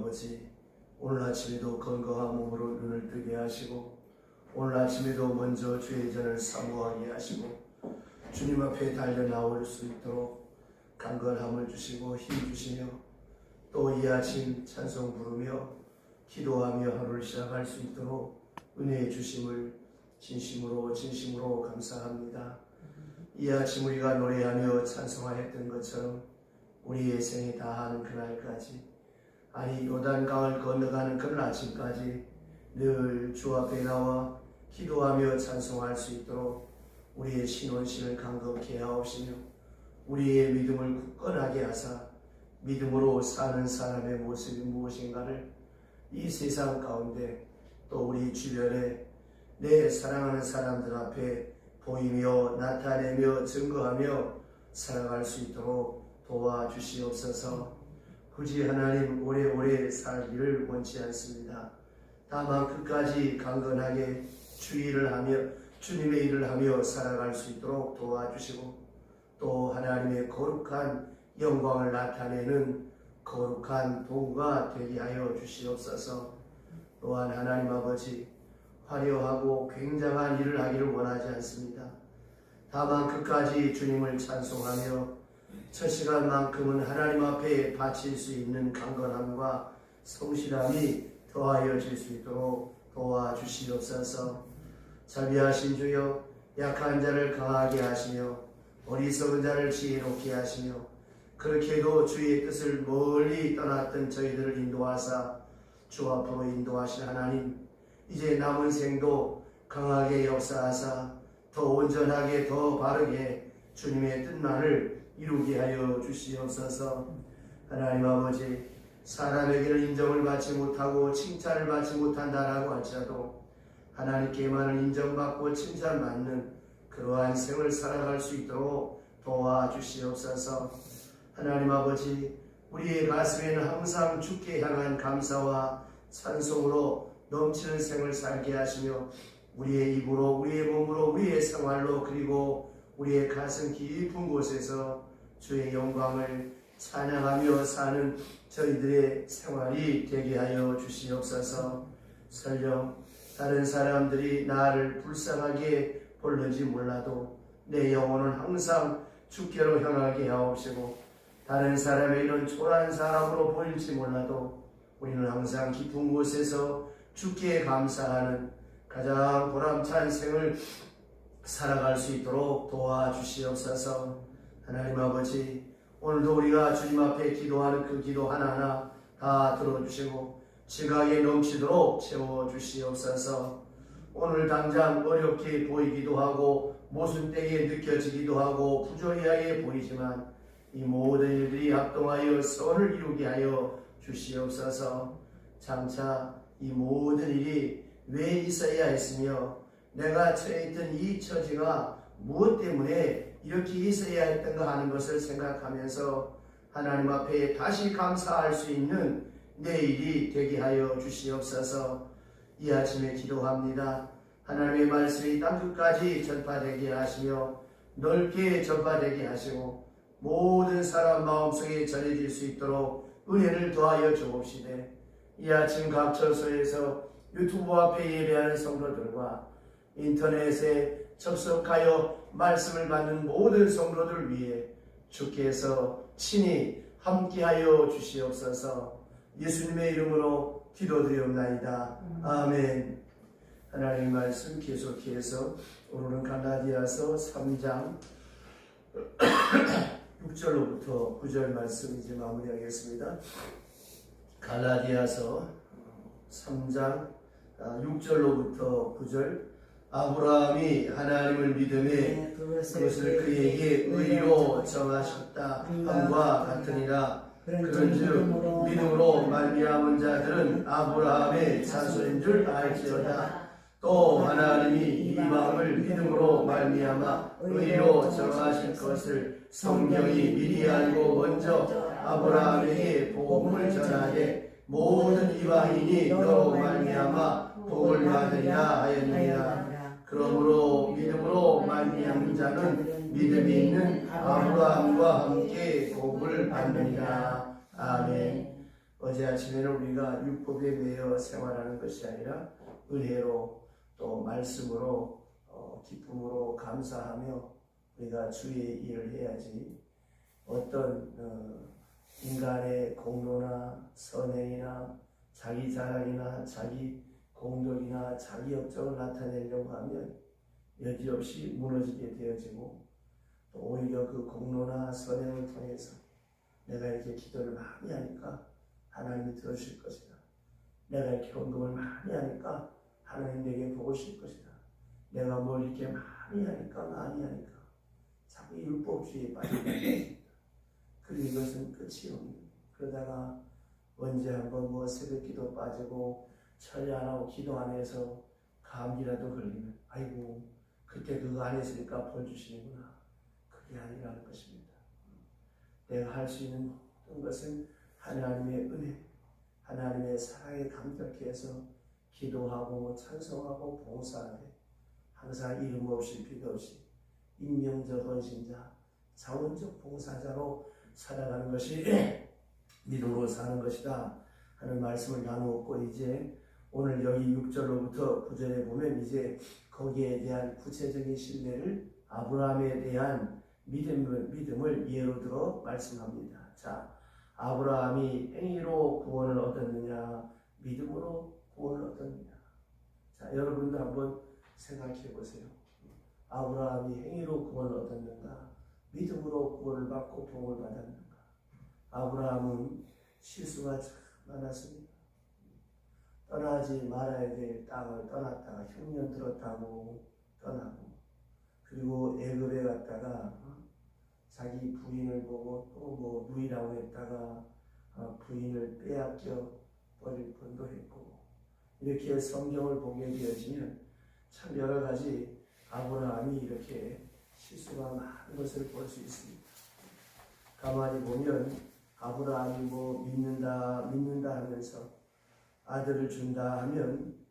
아버지, 오늘 아침에도 건강한 몸으로 눈을 뜨게 하시고 오늘 아침에도 먼저 주의 전을 사모하게 하시고 주님 앞에 달려 나올 수 있도록 강건함을 주시고 힘 주시며 또 이 아침 찬송 부르며 기도하며 하루를 시작할 수 있도록 은혜의 주심을 진심으로 감사합니다. 이 아침 우리가 노래하며 찬송하였던 것처럼 우리의 생에 다하는 그날까지, 아니 요단강을 건너가는 그런 아침까지 늘 주 앞에 나와 기도하며 찬송할 수 있도록 우리의 신혼심을 강건케 하옵시며 우리의 믿음을 굳건하게 하사 믿음으로 사는 사람의 모습이 무엇인가를 이 세상 가운데 또 우리 주변에 내 사랑하는 사람들 앞에 보이며 나타내며 증거하며 살아갈 수 있도록 도와주시옵소서. 굳이 하나님 오래오래 살기를 원치 않습니다. 다만 끝까지 강건하게 주의를 하며 주님의 일을 하며 살아갈 수 있도록 도와주시고 또 하나님의 거룩한 영광을 나타내는 거룩한 도구가 되게 하여 주시옵소서. 또한 하나님 아버지, 화려하고 굉장한 일을 하기를 원하지 않습니다. 다만 끝까지 주님을 찬송하며 첫 시간만큼은 하나님 앞에 바칠 수 있는 강건함과 성실함이 더하여질 수 있도록 도와주시옵소서. 자비하신 주여, 약한 자를 강하게 하시며 어리석은 자를 지혜롭게 하시며 그렇게도 주의 뜻을 멀리 떠났던 저희들을 인도하사 주 앞으로 인도하신 하나님, 이제 남은 생도 강하게 역사하사 더 온전하게 더 바르게 주님의 뜻만을 이루게 하여 주시옵소서. 하나님 아버지, 사람에게는 인정을 받지 못하고 칭찬을 받지 못한다라고 할지라도 하나님께만을 인정받고 칭찬받는 그러한 생을 살아갈 수 있도록 도와주시옵소서. 하나님 아버지, 우리의 가슴에는 항상 주께 향한 감사와 찬송으로 넘치는 생을 살게 하시며 우리의 입으로, 우리의 몸으로, 우리의 생활로, 그리고 우리의 가슴 깊은 곳에서 주의 영광을 찬양하며 사는 저희들의 생활이 되게 하여 주시옵소서. 설령 다른 사람들이 나를 불쌍하게 볼는지 몰라도 내 영혼은 항상 주께로 향하게 하옵시고 다른 사람에게는 초라한 사람으로 보일지 몰라도 우리는 항상 깊은 곳에서 주께 감사하는 가장 보람찬 생을 살아갈 수 있도록 도와주시옵소서. 하나님 아버지, 오늘도 우리가 주님 앞에 기도하는 그 기도 하나하나 다 들어주시고 지각에 넘치도록 채워주시옵소서. 오늘 당장 어렵게 보이기도 하고 모순되게 느껴지기도 하고 부조리하게 보이지만 이 모든 일들이 합동하여 선을 이루게 하여 주시옵소서. 장차 이 모든 일이 왜 있어야 했으며 내가 처해 있던 이 처지가 무엇 때문에 이렇게 있어야 했던가 하는 것을 생각하면서 하나님 앞에 다시 감사할 수 있는 내일이 되게 하여 주시옵소서. 이 아침에 기도합니다. 하나님의 말씀이 땅끝까지 전파되게 하시며 넓게 전파되게 하시고 모든 사람 마음속에 전해질 수 있도록 은혜를 더하여 주옵시되 이 아침 각 처소에서 유튜브 앞에 예배하는 성도들과 인터넷에 접속하여 말씀을 받는 모든 성도들 위해 주께서 친히 함께하여 주시옵소서. 예수님의 이름으로 기도드리옵나이다. 아멘. 하나님의 말씀 계속해서 오늘은 갈라디아서 3장 6절로부터 9절 말씀 이제 마무리하겠습니다. 갈라디아서 3장 6절로부터 9절. 아브라함이 하나님을 믿음에 그것을 그에게 의로 정하셨다 함과 같으니라. 그런즉 믿음으로 말미암은 자들은 아브라함의 자손인 줄 알지어다. 또 하나님이 이 마음을 믿음으로 말미암아 의로 정하실 것을 성경이 미리 알고 먼저 아브라함에게 복음을 전하되 모든 이방인이 너로 말미암아 복을 받으리라 하였느니라. 그러므로 믿음으로 말미암은 자는 믿음이 있는 아브라함과 함께 복을 받느니라. 아멘. 어제 아침에는 우리가 율법에 매여 생활하는 것이 아니라 은혜로 또 말씀으로 기쁨으로 감사하며 우리가 주의 일을 해야지 어떤 인간의 공로나 선행이나 자기 자랑이나 자기 공덕이나 자기 업적을 나타내려고 하면 여지없이 무너지게 되어지고 또 오히려 그 공로나 선행을 통해서 내가 이렇게 기도를 많이 하니까 하나님이 들어주실 것이다. 내가 이렇게 헌금을 많이 하니까 하나님 내게 보고 실 것이다. 내가 뭘 이렇게 많이 하니까 자꾸 율법주의에 빠지게 됩니다. 그리고 이것은 끝이 없는 그러다가 언제 한번 뭐 새벽기도 빠지고 철야 안 하고 기도 안 해서 감기라도 걸리면 아이고 그때 그거 안 했으니까 벌 주시는구나. 그게 아니라는 것입니다. 내가 할 수 있는 모든 것은 하나님의 은혜, 하나님의 사랑에 감격해 해서 기도하고 찬송하고 봉사하되 항상 이름 없이 빛 없이 인명적 헌신자, 자원적 봉사자로 살아가는 것이 믿음으로 사는 것이다 하는 말씀을 나누었고 이제 오늘 여기 6절로부터 9절에 보면 이제 거기에 대한 구체적인 신뢰를 아브라함에 대한 믿음을 예로 들어 말씀합니다. 자, 아브라함이 행위로 구원을 얻었느냐 믿음으로 구원을 얻었느냐. 자, 여러분도 한번 생각해 보세요. 아브라함이 행위로 구원을 얻었는가 믿음으로 구원을 받고 복을 받았는가. 아브라함은 실수가 참 많았습니다. 떠나지 말아야 될 땅을 떠났다가 흉년 들었다고 떠나고 그리고 애굽에 갔다가 자기 부인을 보고 또 뭐 누이라고 했다가 부인을 빼앗겨 버릴 뻔도 했고 이렇게 성경을 보게 되어지면 참 여러 가지 아브라함이 이렇게 실수가 많은 것을 볼 수 있습니다. 가만히 보면 아브라함이 뭐 믿는다 하면서 아들을 준다 하면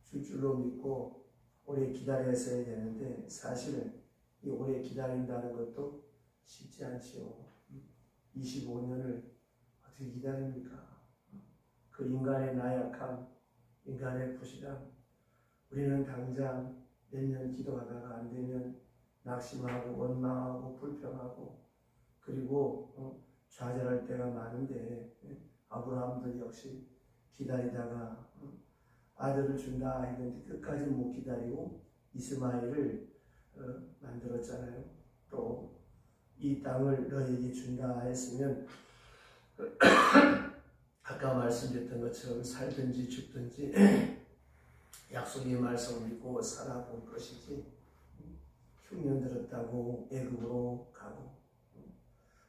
줄 줄로 믿고 오래 기다렸어야 되는데 사실은 이 오래 기다린다는 것도 쉽지 않지요. 25년을 어떻게 기다립니까? 그 인간의 나약함, 인간의 부실함, 우리는 당장 몇 년 기도하다가 안 되면 낙심하고 원망하고 불평하고 그리고 좌절할 때가 많은데 아브라함도 역시 기다리다가 아들을 준다 했는데 끝까지 못 기다리고 이스마엘을 만들었잖아요. 또 이 땅을 너에게 준다 했으면 아까 말씀드렸던 것처럼 살든지 죽든지 약속의 말씀을 믿고 살아볼 것이지 흉년 들었다고 애굽으로 가고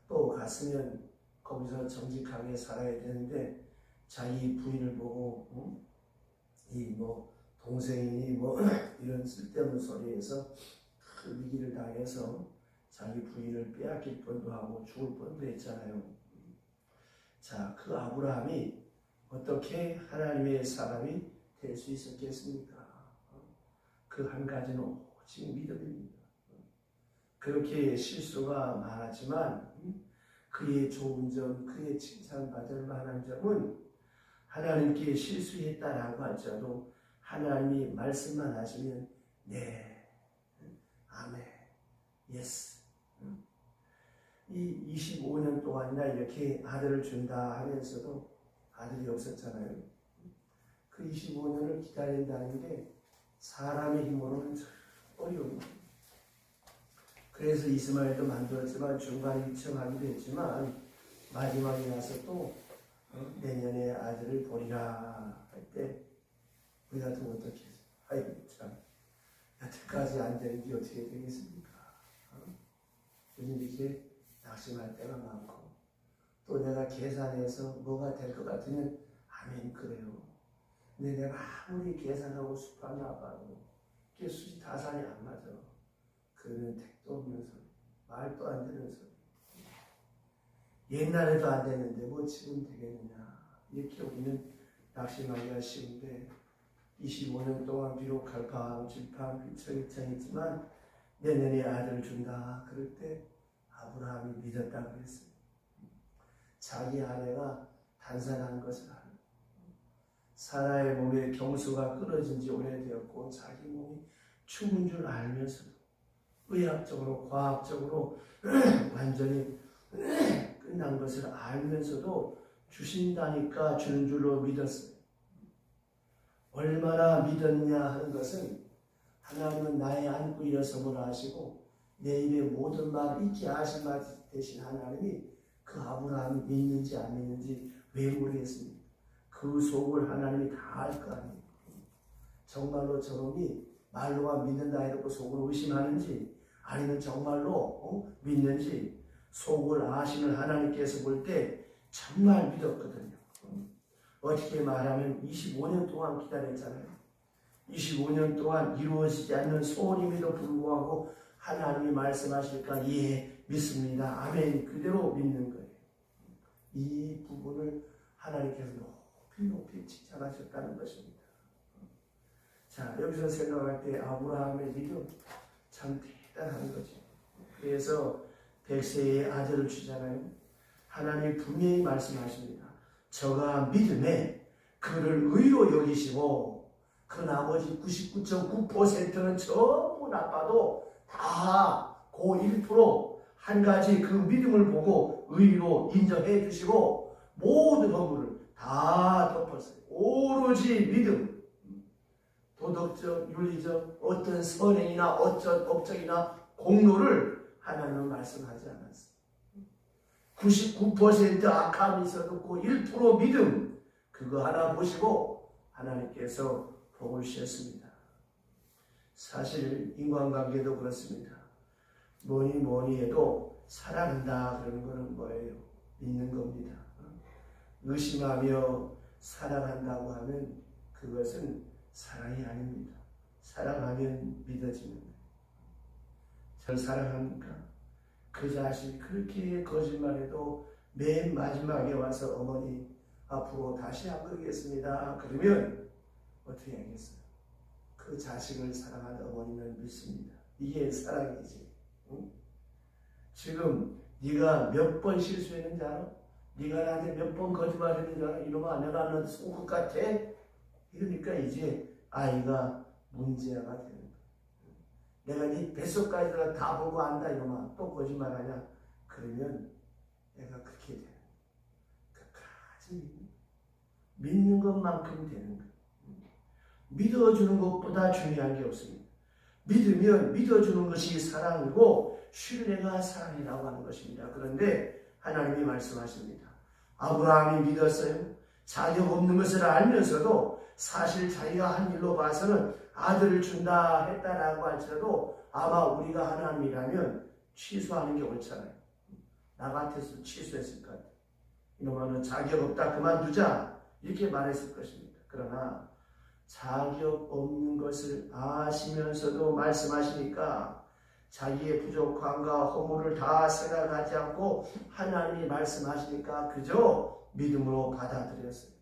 또 갔으면 거기서 정직하게 살아야 되는데 자기 부인을 보고 이 뭐 동생이니 뭐 이런 쓸데없는 소리에서 큰 위기를 당해서 자기 부인을 빼앗길 뻔도 하고 죽을 뻔도 했잖아요. 자, 그 아브라함이 어떻게 하나님의 사람이 될 수 있었겠습니까? 그 한 가지는 오직 믿음입니다. 그렇게 실수가 많았지만 그의 좋은 점, 그의 칭찬받을 만한 점은 하나님께 실수했다라고 할지라도 하나님이 말씀만 하시면 네, 아멘, 예스. 이 25년 동안이나 이렇게 아들을 준다 하면서도 아들이 없었잖아요. 그 25년을 기다린다는 게 사람의 힘으로는 참 어려운 거예요. 그래서 이스마엘도 만들었지만 중간에 유청하기도 했지만 마지막에 와서 또 내년에 아들을 보리라 할 때 우리 같으면 어떻게 해요? 아이고 참 여태까지 안 되는지 어떻게 되겠습니까? 요즘 이렇게 낙심할 때가 많고 또 내가 계산해서 뭐가 될 것 같으면 아멘 그래요. 근데 내가 아무리 계산하고 수학나 봐도 그게 수지 타산이 안 맞아. 그러면 택도 없는 소리, 말도 안 되는 소리. 옛날에도 안 됐는데 뭐 지금 되겠느냐. 이렇게 우리는 낙심하기가 쉬운데 25년 동안 비록 갈팡질팡 휘청휘청했지만 내년에 아들을 준다. 그럴 때 아브라함이 믿었다고 그랬어요. 자기 아내가 단산한 것을 알고 사라의 몸에 경수가 끊어진 지 오래되었고 자기 몸이 죽은 줄 알면서도 의학적으로 과학적으로 완전히 끝난 것을 알면서도 주신다니까 주는 줄로 믿었어요. 얼마나 믿었냐 하는 것은 하나님은 나의 안고 일어섬을 아시고 내 입의 모든 말을 잊게 하신 말 대신 하나님이 그 아브라함이 믿는지 안 믿는지 왜 모르겠습니까? 그 속을 하나님이 다 알 거 아니에요. 정말로 저놈이 말로만 믿는다 해놓고 속으로 의심하는지 아니면 정말로 믿는지 속을 아시는 하나님께서 볼 때 정말 믿었거든요. 어떻게 말하면 25년 동안 기다렸잖아요. 25년 동안 이루어지지 않는 소원임에도 불구하고 하나님이 말씀하실까? 예, 믿습니다. 아멘. 그대로 믿는 거예요. 이 부분을 하나님께서 높이 칭찬하셨다는 것입니다. 자, 여기서 생각할 때 아브라함의 믿음 참 대단한 거죠. 그래서 100세의 아들을 주잖아요. 하나님이 분명히 말씀하십니다. 저가 믿음에 그를 의로 여기시고 그 나머지 99.9%는 전부 나빠도 다 그 1% 한 가지 그 믿음을 보고 의로 인정해 주시고 모든 허물을 다 덮었어요. 오로지 믿음, 도덕적, 윤리적 어떤 선행이나 어떤 업적이나 공로를 하나님은 말씀하지 않았어요. 99% 악함이 있어도 그 1% 믿음 그거 하나 보시고 하나님께서 복을 주셨습니다. 사실 인간관계도 그렇습니다. 뭐니 해도 사랑한다 그러는 것은 뭐예요? 믿는 겁니다. 의심하며 사랑한다고 하면 그것은 사랑이 아닙니다. 사랑하면 믿어지는 거예요. 절 사랑합니까? 그 자식 그렇게 거짓말해도 맨 마지막에 와서 어머니 앞으로 다시 안 그러겠습니다. 그러면 어떻게 하겠어요? 그 자식을 사랑하는 어머니는 믿습니다. 이게 사랑이지. 응? 지금 네가 몇 번 실수했는지 알아? 네가 나한테 몇 번 거짓말했는지 알아? 이놈아 내가 너 속을 같아? 이러니까 이제 아이가 문제가 되는 거야. 내가 네 뱃속까지 들어가 다 보고 안다 이놈아 또 거짓말하냐? 그러면 내가 그렇게 돼. 끝까지 믿는 것만큼 되는 거야. 믿어주는 것보다 중요한 게 없습니다. 믿으면 믿어주는 것이 사랑이고 신뢰가 사랑이라고 하는 것입니다. 그런데 하나님이 말씀하십니다. 아브라함이 믿었어요. 자격 없는 것을 알면서도 사실 자기가 한 일로 봐서는 아들을 준다 했다라고 할지라도 아마 우리가 하나님이라면 취소하는 게 옳잖아요. 나 같아서 취소했을 것 같아요. 이놈아 너 자격 없다 그만두자 이렇게 말했을 것입니다. 그러나 자격 없는 것을 아시면서도 말씀하시니까 자기의 부족함과 허물을 다 생각하지 않고 하나님이 말씀하시니까 그저 믿음으로 받아들였어요.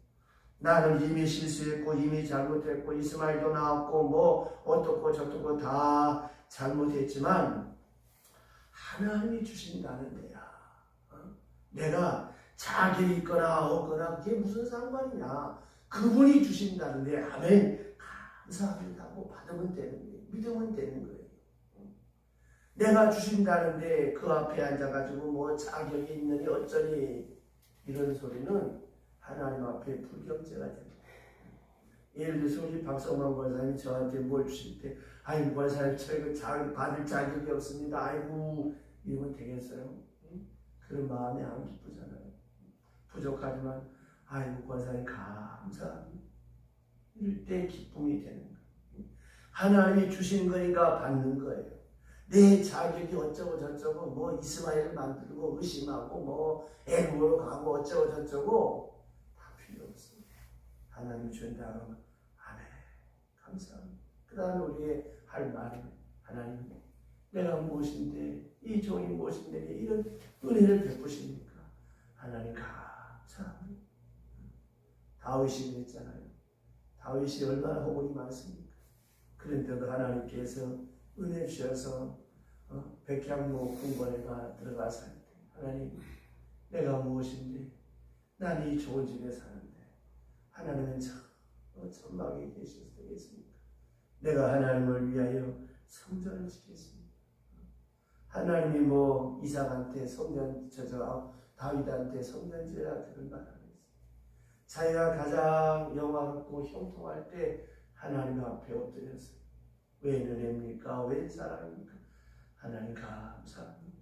나는 이미 실수했고 이미 잘못했고 이스마엘도 나왔고 뭐 어떻고 저떻고 다 잘못했지만 하나님이 주신다는 데야. 내가 자격이 있거나 없거나 그게 무슨 상관이냐. 그분이 주신다는데 아멘 감사합니다고 받으면 되는 거예요. 믿으면 되는 거예요. 내가 주신다는데 그 앞에 앉아가지고 뭐 자격이 있느니 어쩌니 이런 소리는 하나님 앞에 불경죄가 됩니다. 예를 들어서 우리 박성만 권사님이 저한테 뭘 주실 때 아이고 권사님 저 이거 받을 자격이 없습니다. 아이고 이러면 되겠어요? 그런 마음이 안 기쁘잖아요. 부족하지만 아이고 권사님 감사합니다. 이럴 때 기쁨이 되는 거예요. 하나님이 주신 거니까 받는 거예요. 내 자격이 어쩌고 저쩌고 뭐 이스마엘을 만들고 의심하고 뭐 애국으로 가고 어쩌고 저쩌고 다 필요 없습니다. 하나님 준다 그러면 아멘 감사합니다. 그 다음에 우리의 할 말은 하나님 내가 무엇인데 이 종이 무엇인데 이런 은혜를 베푸십니까? 하나님 감사합니다. 다윗이 그랬잖아요. 다윗이 얼마나 허물이 많습니까? 그런데도 하나님께서 은혜 주셔서 백향목 궁궐에가 들어가서 하나님 내가 무엇인데 난 이 좋은 집에 사는데 하나님은 천막에 계셔서 되겠습니까? 내가 하나님을 위하여 성전을 짓겠습니다. 하나님이 뭐 이삭한테 성전 다윗한테 성전 지으라 그런 말 안 했어요. 자기가 가장 영화롭고 형통할 때 하나님 앞에 엎드렸어요. 왜 은혜입니까? 왜 사랑입니까? 하나님 감사합니다.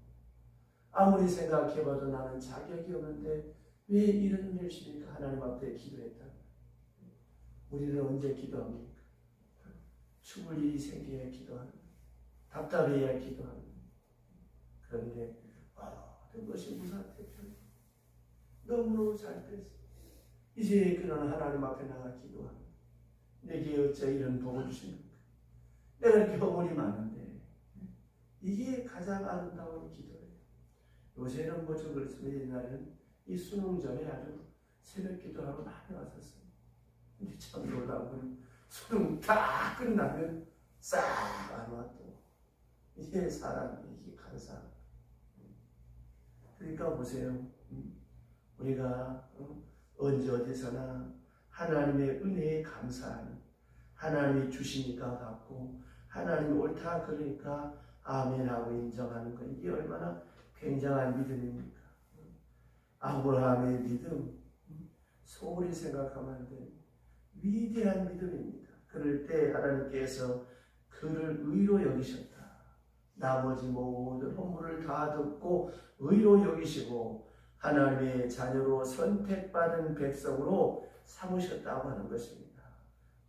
아무리 생각해봐도 나는 자격이 없는데 왜 이런 은혜를 주십니까? 하나님 앞에 기도했다. 우리는 언제 기도합니까? 죽을 일이 생겨야 기도하는 거예요. 답답해야 기도하는 거예요. 그런데 모든 것이 무사태평 너무너무 잘 됐어. 이제 그는 하나님 앞에 나가 기도하는 거예요. 내게 어째 이런 복을 주십니까? 내가 이렇게 허물이 많은데 이게 가장 아름다운 기도예요. 요새는 뭐 좀 그렇지만 옛날에는 이 수능 전에 아주 새벽 기도하러 많이 왔었어요. 근데 참 놀라운 건 수능 다 끝나면 싹 안 왔고 이게 사람, 이게 감사. 그러니까 보세요. 우리가 언제 어디서나 하나님의 은혜에 감사하는, 하나님이 주시니까 갖고 하나님이 옳다 그러니까 아멘하고 인정하는 것, 이게 얼마나 굉장한 믿음입니까? 아브라함의 믿음, 소홀히 생각하면 안 돼요. 위대한 믿음입니다. 그럴 때 하나님께서 그를 의로 여기셨다. 나머지 모든 허물을 다 듣고 의로 여기시고 하나님의 자녀로 선택받은 백성으로 삼으셨다고 하는 것입니다.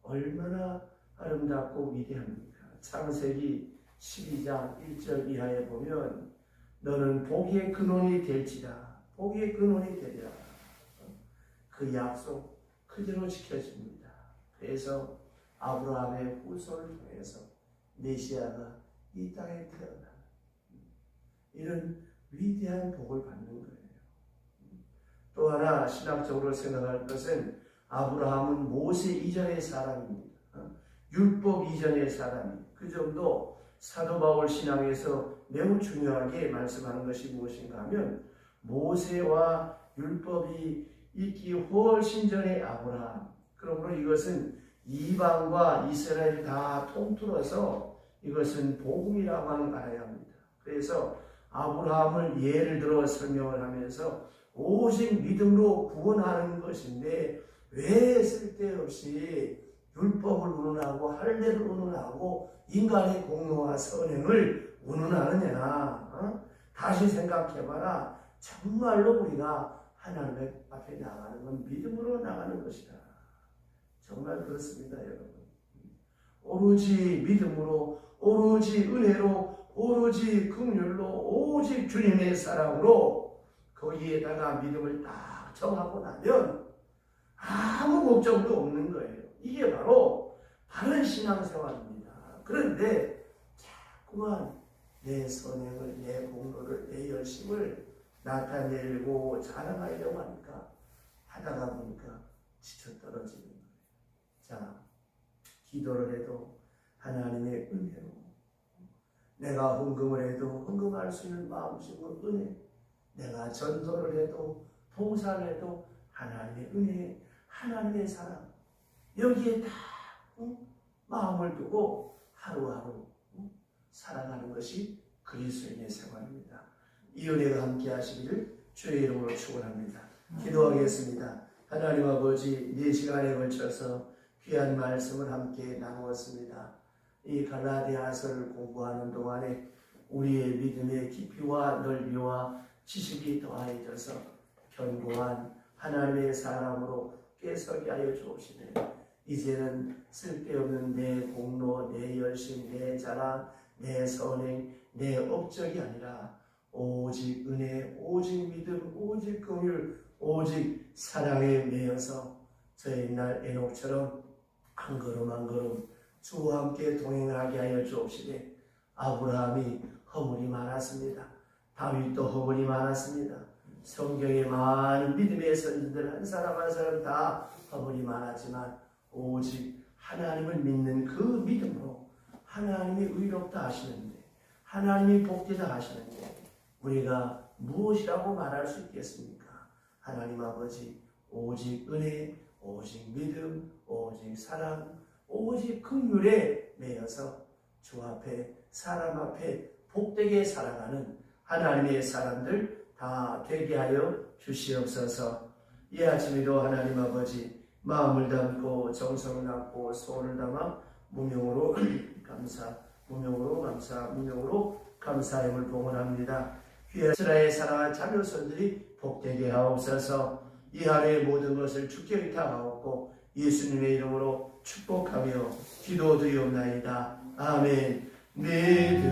얼마나 아름답고 위대합니까? 창세기 12장 1절 이하에 보면 너는 복의 근원이 될지라, 복의 근원이 되리라. 그 약속 그대로 지켜집니다. 그래서 아브라함의 후손을 통해서 메시아가 이 땅에 태어나 이런 위대한 복을 받는 거예요. 또 하나 신학적으로 생각할 것은 아브라함은 모세 이전의 사람입니다. 율법 이전의 사람이. 그 정도 사도 바울 신앙에서 매우 중요하게 말씀하는 것이 무엇인가 하면 모세와 율법이 있기 훨씬 전에 아브라함. 그러므로 이것은 이방과 이스라엘 다 통틀어서 이것은 복음이라고 하는 걸 알아야 합니다. 그래서 아브라함을 예를 들어 설명을 하면서 오직 믿음으로 구원하는 것인데 왜 쓸데없이 율법을 운운하고 할례를 운운하고 인간의 공로와 선행을 운운하느냐. 다시 생각해봐라. 정말로 우리가 하나님 앞에 나가는 건 믿음으로 나가는 것이다. 정말 그렇습니다, 여러분. 오로지 믿음으로, 오로지 은혜로, 오로지 긍휼로, 오직 주님의 사랑으로 거기에다가 믿음을 딱 정하고 나면 아무 걱정도 없는 거예요. 이게 바로 바른 신앙생활입니다. 그런데 자꾸만 내 선행을, 내 공로를, 내 열심을 나타내고 자랑하려고 하니까 하다가 보니까 지쳐 떨어지는 거예요. 자, 기도를 해도 하나님의 은혜로, 내가 헌금을 해도 헌금할 수 있는 마음심은 은혜, 내가 전도를 해도 봉사를 해도 하나님의 은혜, 하나님의 사랑, 여기에 다 마음을 두고 하루하루 살아가는 것이 그리스도인의 생활입니다. 이 은혜가 함께 하시기를 주의 이름으로 축원합니다. 기도하겠습니다. 하나님 아버지, 이 시간에 걸쳐서 귀한 말씀을 함께 나누었습니다. 이 갈라디아서를 공부하는 동안에 우리의 믿음의 깊이와 넓이와 지식이 더하여져서 견고한 하나님의 사람으로 깨서게 하여 주옵시네. 이제는 쓸데없는 내 공로, 내 열심, 내 자랑, 내 선행, 내 업적이 아니라 오직 은혜, 오직 믿음, 오직 긍휼, 오직 사랑에 매여서 저 옛날 에녹처럼 한 걸음 한 걸음 주와 함께 동행하게 하여 주옵시되, 아브라함이 허물이 많았습니다. 다윗도 허물이 많았습니다. 성경에 많은 믿음의 선지들 한 사람 한 사람 다 허물이 많았지만 오직 하나님을 믿는 그 믿음으로 하나님이 의롭다 하시는데, 하나님이 복되다 하시는데 우리가 무엇이라고 말할 수 있겠습니까? 하나님 아버지, 오직 은혜, 오직 믿음, 오직 사랑, 오직 긍휼에 매여서 주 앞에 사람 앞에 복되게 살아가는 하나님의 사람들 다 되게 하여 주시옵소서. 이 아침에도 하나님 아버지 마음을 담고 정성을 담고 소원을 담아 무명으로 감사함을 봉헌합니다. 귀한 이스라엘 사랑한 자녀손들이 복되게 하옵소서. 이 하루의 모든 것을 주께 의탁하옵고 예수님의 이름으로 축복하며 기도드리옵나이다. 아멘. 믿음